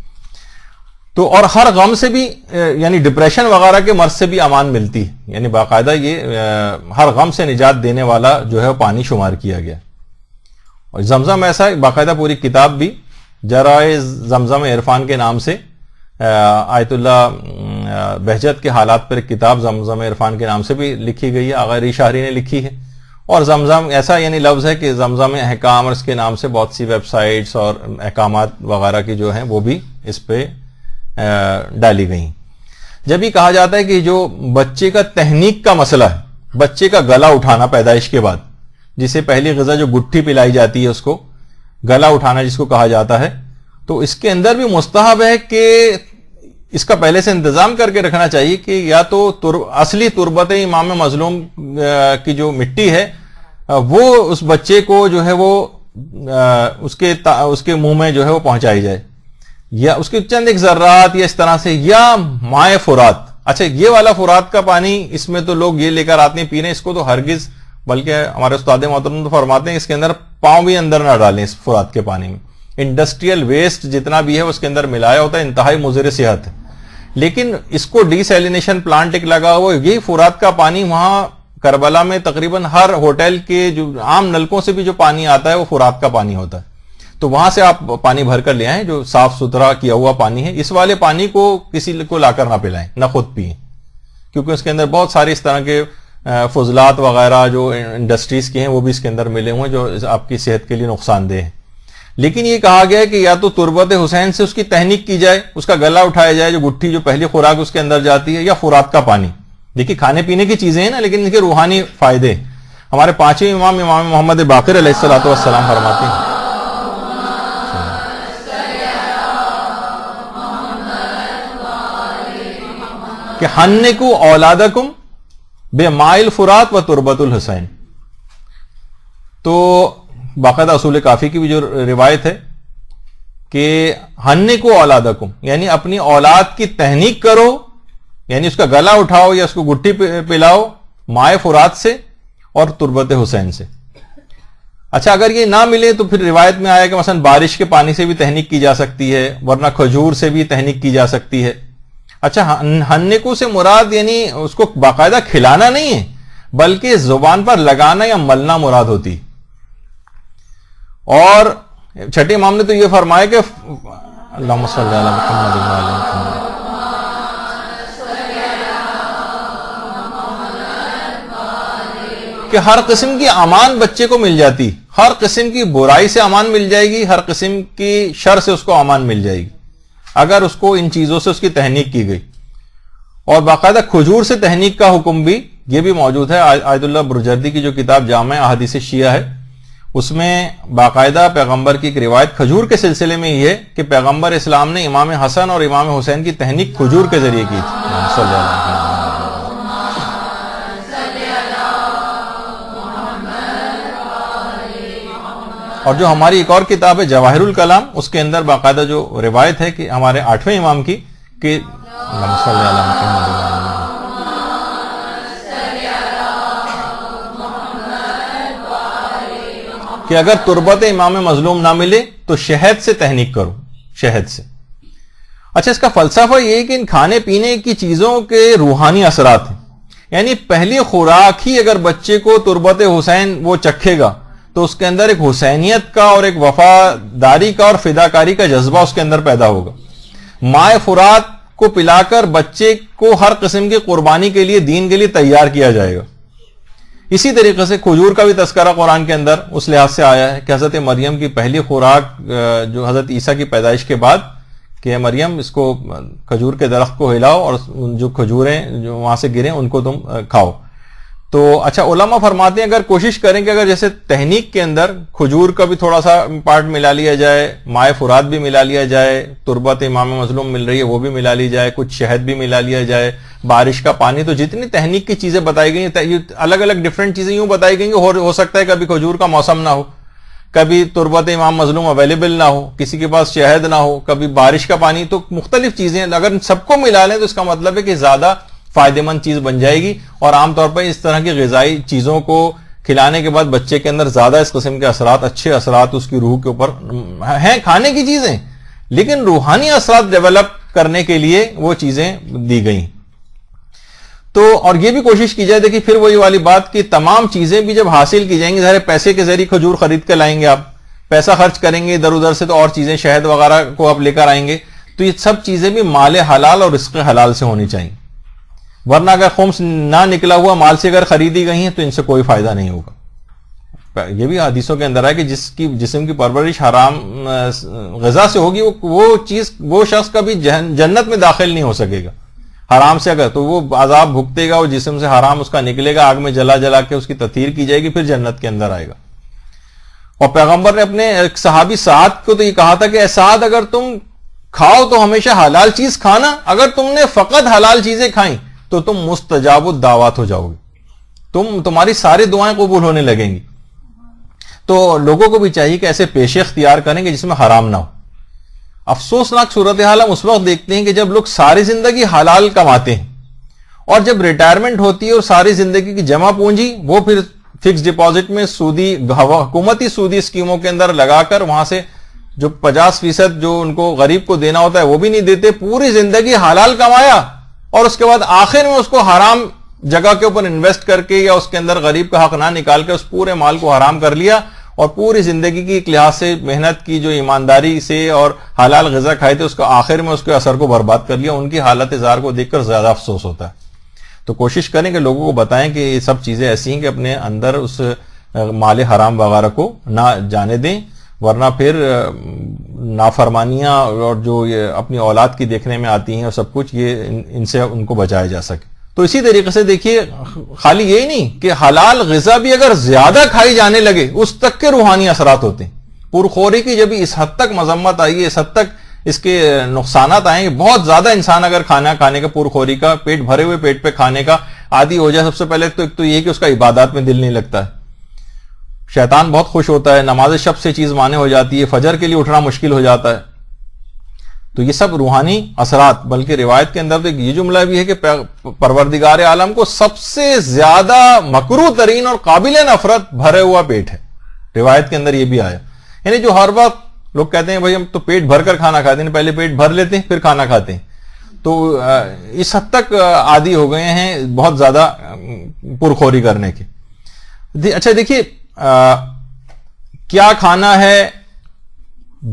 تو اور ہر غم سے بھی, یعنی ڈپریشن وغیرہ کے مرض سے بھی امان ملتی ہے. یعنی باقاعدہ یہ ہر غم سے نجات دینے والا جو ہے پانی شمار کیا گیا. اور زمزم ایسا باقاعدہ پوری کتاب بھی جرائے زمزم عرفان کے نام سے آیت اللہ بہجت کے حالات پر ایک کتاب زمزم عرفان کے نام سے بھی لکھی گئی ہے, آغا ری شاہری نے لکھی ہے. اور زمزم ایسا یعنی لفظ ہے کہ زمزم احکام, اور اس کے نام سے بہت سی ویب سائٹس اور احکامات وغیرہ کی جو ہیں وہ بھی اس پہ ڈالی گئی. جب یہ کہا جاتا ہے کہ جو بچے کا تہنیک کا مسئلہ ہے، بچے کا گلا اٹھانا پیدائش کے بعد، جسے پہلی غذا جو گٹھی پلائی جاتی ہے اس کو گلا اٹھانا جس کو کہا جاتا ہے، تو اس کے اندر بھی مستحب ہے کہ اس کا پہلے سے انتظام کر کے رکھنا چاہیے کہ یا تو اصلی تربت امام مظلوم کی جو مٹی ہے وہ اس بچے کو جو ہے وہ اس کے منہ میں جو ہے وہ پہنچائی جائے، یا اس کے چند ایک ذرات یا اس طرح سے، یا مائع فرات۔ اچھا یہ والا فرات کا پانی اس میں تو لوگ یہ لے کر آتے ہیں پینے، اس کو تو ہرگز، بلکہ ہمارے استاد محترم تو فرماتے ہیں اس کے اندر پاؤں بھی اندر نہ ڈالیں اس فرات کے پانی میں، انڈسٹریل ویسٹ جتنا بھی ہے اس کے اندر ملایا ہوتا ہے، انتہائی مضر صحت ہے۔ لیکن اس کو ڈی سیلینیشن پلانٹ ایک لگا ہوا، یہی فرات کا پانی وہاں کربلا میں تقریباً ہر ہوٹل کے جو عام نلکوں سے بھی جو پانی آتا ہے وہ فرات کا پانی ہوتا ہے، تو وہاں سے آپ پانی بھر کر لے آئیں جو صاف ستھرا کیا ہوا پانی ہے۔ اس والے پانی کو کسی کو لا کر نہ پلائیں، نہ خود پئیں، کیونکہ اس کے اندر بہت سارے اس طرح کے فضلات وغیرہ جو انڈسٹریز کے ہیں وہ بھی اس کے اندر ملے ہوئے جو آپ کی صحت کے لیے نقصان دہ ہیں۔ لیکن یہ کہا گیا ہے کہ یا تو تربت حسین سے اس کی تہنیک کی جائے، اس کا گلا اٹھایا جائے جو گٹھی جو پہلی خوراک اس کے اندر جاتی ہے، یا فرات کا پانی۔ دیکھیے کھانے پینے کی چیزیں ہیں نا، لیکن ان کے روحانی فائدے ہمارے پانچویں امام محمد باقر علیہ الصلوۃ والسلام فرماتے ہیں کہ حنکوا اولادکم بماء الفرات و تربت الحسین۔ تو باقاعدہ اصول کافی کی بھی جو روایت ہے کہ حنکوا اولادکم، یعنی اپنی اولاد کی تہنیک کرو، یعنی اس کا گلا اٹھاؤ یا اس کو گٹھی پلاؤ مائع فرات سے اور تربت حسین سے۔ اچھا اگر یہ نہ ملے تو پھر روایت میں آیا کہ مثلا بارش کے پانی سے بھی تہنیک کی جا سکتی ہے، ورنہ کھجور سے بھی تہنیک کی جا سکتی ہے۔ اچھا ہنکو سے مراد یعنی اس کو باقاعدہ کھلانا نہیں ہے، بلکہ زبان پر لگانا یا ملنا مراد ہوتی۔ اور چھٹے امام نے تو یہ فرمایا کہ اللہم صلی علی محمد و علی محمد، کہ ہر قسم کی امان بچے کو مل جاتی، ہر قسم کی برائی سے امان مل جائے گی، ہر قسم کی شر سے اس کو امان مل جائے گی اگر اس کو ان چیزوں سے اس کی تہنیک کی گئی۔ اور باقاعدہ کھجور سے تہنیک کا حکم بھی یہ بھی موجود ہے۔ آیت اللہ برجردی کی جو کتاب جامع احادیث شیعہ ہے اس میں باقاعدہ پیغمبر کی ایک روایت کھجور کے سلسلے میں یہ ہے کہ پیغمبر اسلام نے امام حسن اور امام حسین کی تہنیک کھجور کے ذریعے کی تھی۔ صلی اللہ علیہ وسلم۔ اور جو ہماری ایک اور کتاب ہے جواہر الکلام، اس کے اندر باقاعدہ جو روایت ہے کہ ہمارے 8ویں امام کی کہ کہ اگر تربت امام مظلوم نہ ملے تو شہد سے تہنیک کرو، شہد سے۔ اچھا اس کا فلسفہ یہ ہے کہ ان کھانے پینے کی چیزوں کے روحانی اثرات ہیں، یعنی پہلی خوراک ہی اگر بچے کو تربت حسین وہ چکھے گا تو اس کے اندر ایک حسینیت کا اور ایک وفاداری کا اور فداکاری کا جذبہ اس کے اندر پیدا ہوگا۔ مائع فرات کو پلا کر بچے کو ہر قسم کی قربانی کے لیے، دین کے لیے تیار کیا جائے گا۔ اسی طریقے سے کھجور کا بھی تذکرہ قرآن کے اندر اس لحاظ سے آیا ہے کہ حضرت مریم کی پہلی خوراک جو حضرت عیسیٰ کی پیدائش کے بعد کہ مریم اس کو کھجور کے درخت کو ہلاؤ اور جو کھجوریں جو وہاں سے گریں ان کو تم کھاؤ۔ تو اچھا علماء فرماتے ہیں اگر کوشش کریں کہ اگر جیسے تہنیک کے اندر کھجور کا بھی تھوڑا سا پارٹ ملا لیا جائے، مائع فرات بھی ملا لیا جائے، تربت امام مظلوم مل رہی ہے وہ بھی ملا لی جائے، کچھ شہد بھی ملا لیا جائے، بارش کا پانی، تو جتنی تہنیک کی چیزیں بتائی گئی ہیں الگ الگ ڈفرینٹ چیزیں یوں بتائی گئی ہیں، ہو سکتا ہے کبھی کھجور کا موسم نہ ہو، کبھی تربت امام مظلوم اویلیبل نہ ہو، کسی کے پاس شہد نہ ہو، کبھی بارش کا پانی، تو مختلف چیزیں اگر سب کو ملا لیں تو اس کا مطلب ہے کہ زیادہ فائدہ مند چیز بن جائے گی۔ اور عام طور پر اس طرح کی غذائی چیزوں کو کھلانے کے بعد بچے کے اندر زیادہ اس قسم کے اثرات، اچھے اثرات اس کی روح کے اوپر ہیں، کھانے کی چیزیں، لیکن روحانی اثرات ڈیولپ کرنے کے لیے وہ چیزیں دی گئیں۔ تو اور یہ بھی کوشش کی جائے، دیکھیے پھر وہی والی بات کہ تمام چیزیں بھی جب حاصل کی جائیں گی، ظاہر پیسے کے ذریعے کھجور خرید کے لائیں گے، آپ پیسہ خرچ کریں گے ادھر ادھر سے تو اور چیزیں شہد وغیرہ کو آپ لے کر آئیں گے، تو یہ سب چیزیں بھی مال حلال اور رزق حلال سے ہونی چاہیے، ورنہ اگر خمس نہ نکلا ہوا مال سے اگر خریدی گئی ہیں تو ان سے کوئی فائدہ نہیں ہوگا۔ یہ بھی حدیثوں کے اندر ہے کہ جس کی جسم کی پرورش حرام غذا سے ہوگی وہ چیز وہ شخص کبھی جنت میں داخل نہیں ہو سکے گا، حرام سے اگر تو وہ عذاب بھگتے گا، وہ جسم سے حرام اس کا نکلے گا، آگ میں جلا جلا کے اس کی تطہیر کی جائے گی، پھر جنت کے اندر آئے گا۔ اور پیغمبر نے اپنے ایک صحابی سعد کو تو یہ کہا تھا کہ اے سعد اگر تم کھاؤ تو ہمیشہ حلال چیز کھانا، اگر تم نے فقط حلال چیزیں کھائیں تو تم مستجاب الدعوات ہو جاؤ گے، تمہاری ساری دعائیں قبول ہونے لگیں گی۔ تو لوگوں کو بھی چاہیے کہ ایسے پیشے اختیار کریں کہ جس میں حرام نہ ہو۔ افسوسناک صورتحال ہم اس وقت دیکھتے ہیں کہ جب لوگ ساری زندگی حلال کماتے ہیں اور جب ریٹائرمنٹ ہوتی ہے اور ساری زندگی کی جمع پونجی وہ پھر فکس ڈپازٹ میں سودی حکومتی سودی اسکیموں کے اندر لگا کر وہاں سے جو 50% جو ان کو غریب کو دینا ہوتا ہے وہ بھی نہیں دیتے، پوری زندگی حلال کمایا اور اس کے بعد آخر میں اس کو حرام جگہ کے اوپر انویسٹ کر کے یا اس کے اندر غریب کا حق نہ نکال کے اس پورے مال کو حرام کر لیا، اور پوری زندگی کی ایک لحاظ سے محنت کی جو ایمانداری سے اور حلال غذا کھائے تھے اس کا آخر میں اس کے اثر کو برباد کر لیا۔ ان کی حالت زار کو دیکھ کر زیادہ افسوس ہوتا ہے۔ تو کوشش کریں کہ لوگوں کو بتائیں کہ یہ سب چیزیں ایسی ہیں کہ اپنے اندر اس مال حرام وغیرہ کو نہ جانے دیں، ورنہ پھر نافرمانیاں اور جو یہ اپنی اولاد کی دیکھنے میں آتی ہیں اور سب کچھ یہ ان سے ان کو بچایا جا سکے۔ تو اسی طریقے سے دیکھیے خالی یہی نہیں کہ حلال غذا بھی اگر زیادہ کھائی جانے لگے اس تک کے روحانی اثرات ہوتے ہیں۔ پرخوری کی جب اس حد تک مذمت آئی ہے، اس حد تک اس کے نقصانات آئیں گے، بہت زیادہ انسان اگر کھانا کھانے کا پرخوری کا پیٹ بھرے ہوئے پیٹ پہ کھانے کا عادی ہو جائے، سب سے پہلے تو ایک تو یہ کہ اس کا عبادات میں دل نہیں لگتا ہے، شیطان بہت خوش ہوتا ہے، نماز شب سے چیز مانے ہو جاتی ہے، فجر کے لیے اٹھنا مشکل ہو جاتا ہے۔ تو یہ سب روحانی اثرات، بلکہ روایت کے اندر تو یہ جملہ بھی ہے کہ پروردگار عالم کو سب سے زیادہ مکروہ ترین اور قابل نفرت بھرے ہوا پیٹ ہے، روایت کے اندر یہ بھی آیا۔ یعنی جو ہر وقت لوگ کہتے ہیں بھائی ہم تو پیٹ بھر کر کھانا کھاتے ہیں، پہلے پیٹ بھر لیتے ہیں پھر کھانا کھاتے ہیں، تو اس حد تک عادی ہو گئے ہیں بہت زیادہ پرخوری کرنے کے۔ اچھا دیکھیے کیا کھانا ہے،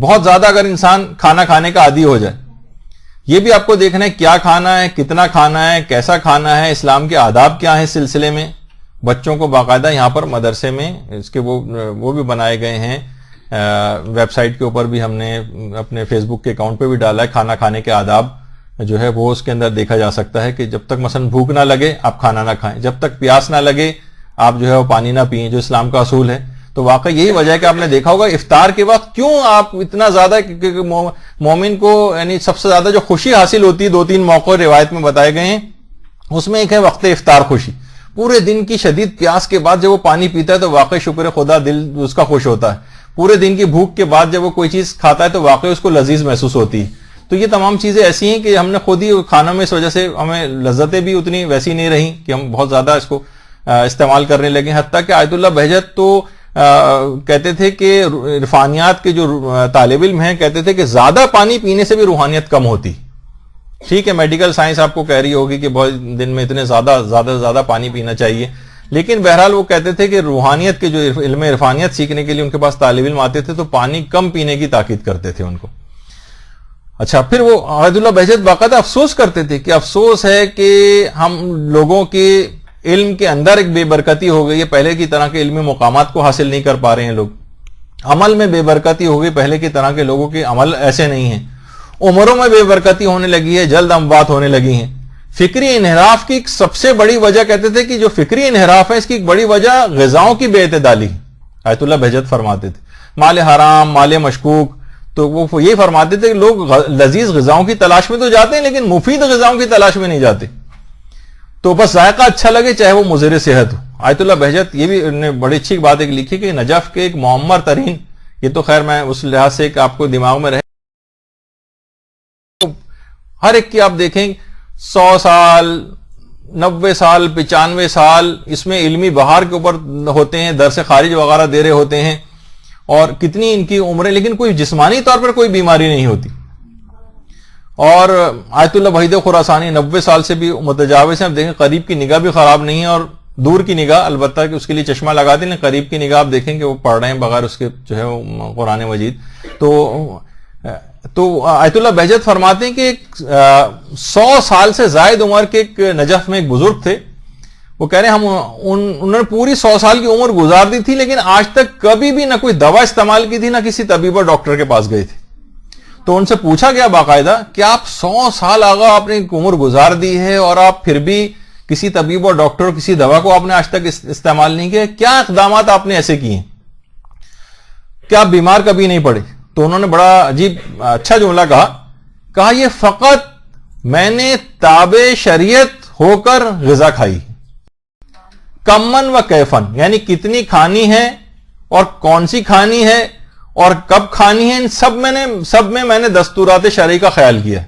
بہت زیادہ اگر انسان کھانا کھانے کا عادی ہو جائے، یہ بھی آپ کو دیکھنا ہے کیا کھانا ہے، کتنا کھانا ہے، کیسا کھانا ہے، اسلام کے آداب کیا ہیں اس سلسلے میں۔ بچوں کو باقاعدہ یہاں پر مدرسے میں اس کے وہ بھی بنائے گئے ہیں، ویب سائٹ کے اوپر بھی ہم نے اپنے فیس بک کے اکاؤنٹ پہ بھی ڈالا ہے، کھانا کھانے کے آداب جو ہے وہ اس کے اندر دیکھا جا سکتا ہے کہ جب تک مثلا بھوک نہ لگے آپ کھانا نہ کھائیں، جب تک پیاس نہ لگے آپ جو ہے وہ پانی نہ پئیں، جو اسلام کا اصول ہے۔ تو واقعی یہی وجہ ہے کہ آپ نے دیکھا ہوگا افطار کے وقت کیوں آپ اتنا زیادہ، کیونکہ مومن کو یعنی سب سے زیادہ جو خوشی حاصل ہوتی ہے 2-3 موقع روایت میں بتائے گئے ہیں، اس میں ایک ہے وقت افطار خوشی۔ پورے دن کی شدید پیاس کے بعد جب وہ پانی پیتا ہے تو واقعی شکر خدا دل اس کا خوش ہوتا ہے۔ پورے دن کی بھوک کے بعد جب وہ کوئی چیز کھاتا ہے تو واقعی اس کو لذیذ محسوس ہوتی ہے۔ تو یہ تمام چیزیں ایسی ہیں کہ ہم نے خود ہی کھانوں میں اس وجہ سے ہمیں لذتیں بھی اتنی ویسی نہیں رہیں کہ ہم بہت زیادہ اس کو استعمال کرنے لگے، حتیٰ کہ آیت اللہ بہجت تو کہتے تھے کہ عرفانیات کے جو طالب علم ہیں کہتے تھے کہ زیادہ پانی پینے سے بھی روحانیت کم ہوتی۔ ٹھیک ہے میڈیکل سائنس آپ کو کہہ رہی ہوگی کہ بہت دن میں اتنے زیادہ پانی پینا چاہیے، لیکن بہرحال وہ کہتے تھے کہ روحانیت کے جو علم عرفانیت سیکھنے کے لیے ان کے پاس طالب علم آتے تھے تو پانی کم پینے کی تاکید کرتے تھے ان کو۔ اچھا پھر وہ آیت اللہ بہجت باقاعدہ افسوس کرتے تھے کہ افسوس ہے کہ ہم لوگوں کے علم کے اندر ایک بے برکتی ہو گئی ہے، پہلے کی طرح کے علمی مقامات کو حاصل نہیں کر پا رہے ہیں لوگ، عمل میں بے برکتی ہو گئی، پہلے کی طرح کے لوگوں کے عمل ایسے نہیں ہیں، عمروں میں بے برکتی ہونے لگی ہے، جلد اموات ہونے لگی ہیں۔ فکری انحراف کی سب سے بڑی وجہ کہتے تھے کہ جو فکری انحراف ہے اس کی ایک بڑی وجہ غذاؤں کی بے اعتدالی، آیت اللہ بہجت فرماتے تھے مال حرام، مال مشکوک، تو وہ یہ فرماتے تھے کہ لوگ لذیذ غذاؤں کی تلاش میں تو جاتے ہیں لیکن مفید غذاؤں کی تلاش میں نہیں جاتے، تو بس ذائقہ اچھا لگے چاہے وہ مضر صحت ہو۔ آیت اللہ بہجت یہ بھی نے بڑی اچھی بات ایک لکھی کہ نجف کے ایک معمر ترین، یہ تو خیر میں اس لحاظ سے کہ آپ کو دماغ میں رہے، ہر ایک کی آپ دیکھیں 100 سال 90 سال 95 سال اس میں علمی بہار کے اوپر ہوتے ہیں، درس خارج وغیرہ دے رہے ہوتے ہیں، اور کتنی ان کی عمریں، لیکن کوئی جسمانی طور پر کوئی بیماری نہیں ہوتی۔ اور آیت اللہ وحید خراسانی 90 سال سے بھی متجاوز ہیں، آپ دیکھیں قریب کی نگاہ بھی خراب نہیں ہے اور دور کی نگاہ البتہ کہ اس کے لیے چشمہ لگا دیں، قریب کی نگاہ آپ دیکھیں کہ وہ پڑھ رہے ہیں بغیر اس کے جو ہے وہ قرآن مجید۔ تو آیت اللہ بہجت فرماتے ہیں کہ 100 سال سے زائد عمر کے ایک نجف میں ایک بزرگ تھے، وہ کہہ رہے ہیں انہوں نے پوری 100 سال کی عمر گزار دی تھی لیکن آج تک کبھی بھی نہ کوئی دوا استعمال کی تھی نہ کسی طبیب اور ڈاکٹر کے پاس گئے تھے۔ تو ان سے پوچھا گیا باقاعدہ کہ آپ 100 سال آگا اپنی عمر گزار دی ہے اور آپ پھر بھی کسی طبیب اور ڈاکٹر کسی دوا کو آپ نے آج تک استعمال نہیں کیا، کیا اقدامات آپ نے ایسے کیے ہیں، کیا آپ بیمار کبھی نہیں پڑے؟ تو انہوں نے بڑا عجیب اچھا جملہ کہا یہ فقط میں نے تابع شریعت ہو کر غذا کھائی، کمن و کیفن، یعنی کتنی کھانی ہے اور کون سی کھانی ہے اور کب کھانی ہے، ان سب میں میں نے دستورات شرعی کا خیال کیا ہے،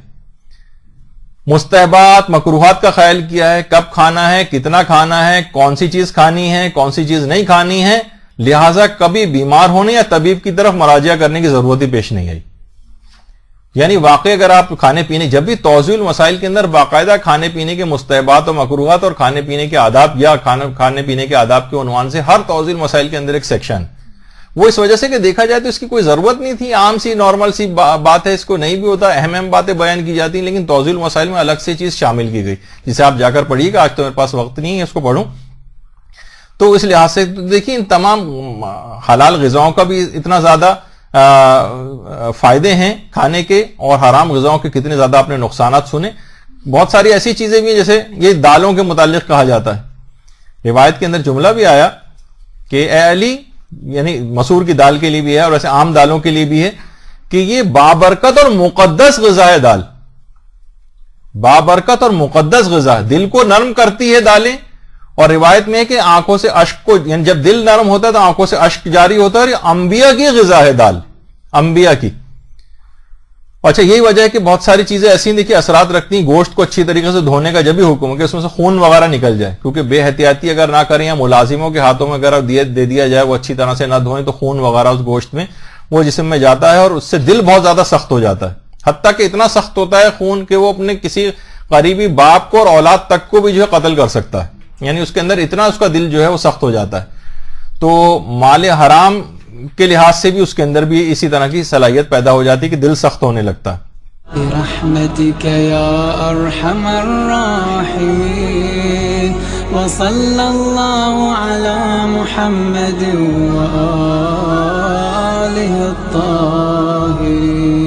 مستحبات مکروہات کا خیال کیا ہے، کب کھانا ہے، کتنا کھانا ہے، کون سی چیز کھانی ہے، کون سی چیز نہیں کھانی ہے، لہذا کبھی بیمار ہونے یا طبیب کی طرف مراجعہ کرنے کی ضرورت ہی پیش نہیں آئی۔ یعنی واقعی اگر آپ کھانے پینے، جب بھی توضیح المسائل کے اندر باقاعدہ کھانے پینے کے مستحبات اور مکروہات اور کھانے پینے کے آداب یا کھانے پینے کے آداب کے عنوان سے ہر توضیح المسائل کے اندر ایک سیکشن، وہ اس وجہ سے کہ دیکھا جائے تو اس کی کوئی ضرورت نہیں تھی، عام سی نارمل سی بات ہے، اس کو نہیں بھی ہوتا، اہم باتیں بیان کی جاتی ہیں، لیکن توضیح المسائل میں الگ سے چیز شامل کی گئی جسے آپ جا کر پڑھیے گا، آج تو میرے پاس وقت نہیں ہے اس کو پڑھوں۔ تو اس لحاظ سے دیکھیں ان تمام حلال غذاؤں کا بھی اتنا زیادہ فائدے ہیں کھانے کے، اور حرام غذاؤں کے کتنے زیادہ آپ نے نقصانات سنے۔ بہت ساری ایسی چیزیں بھی ہیں جیسے یہ دالوں کے متعلق کہا جاتا ہے، روایت کے اندر جملہ بھی آیا کہ اے علی، یعنی مسور کی دال کے لیے بھی ہے اور ایسے عام دالوں کے لیے بھی ہے کہ یہ بابرکت اور مقدس غذا ہے دال، بابرکت اور مقدس غذا، دل کو نرم کرتی ہے دالیں، اور روایت میں ہے کہ آنکھوں سے اشک کو، یعنی جب دل نرم ہوتا ہے تو آنکھوں سے اشک جاری ہوتا ہے، اور یہ انبیاء کی غذا ہے دال، انبیاء کی۔ اچھا یہی وجہ ہے کہ بہت ساری چیزیں ایسی دیکھیے اثرات رکھتی ہیں، گوشت کو اچھی طریقے سے دھونے کا جب بھی حکم ہے کہ اس میں سے خون وغیرہ نکل جائے، کیونکہ بے احتیاطی اگر نہ کریں یا ملازموں کے ہاتھوں میں اگر دے دیا جائے وہ اچھی طرح سے نہ دھوئیں تو خون وغیرہ اس گوشت میں وہ جسم میں جاتا ہے اور اس سے دل بہت زیادہ سخت ہو جاتا ہے، حتیٰ کہ اتنا سخت ہوتا ہے خون کہ وہ اپنے کسی قریبی باپ کو اور اولاد تک کو بھی جو ہے قتل کر سکتا ہے، یعنی اس کے اندر اتنا اس کا دل جو ہے وہ سخت ہو جاتا ہے۔ تو مال حرام کے لحاظ سے بھی اس کے اندر بھی اسی طرح کی صلاحیت پیدا ہو جاتی ہے کہ دل سخت ہونے لگتا ہے۔
برحمتك يا أرحم الراحمين وصلى الله على محمد وآله الطاهرين۔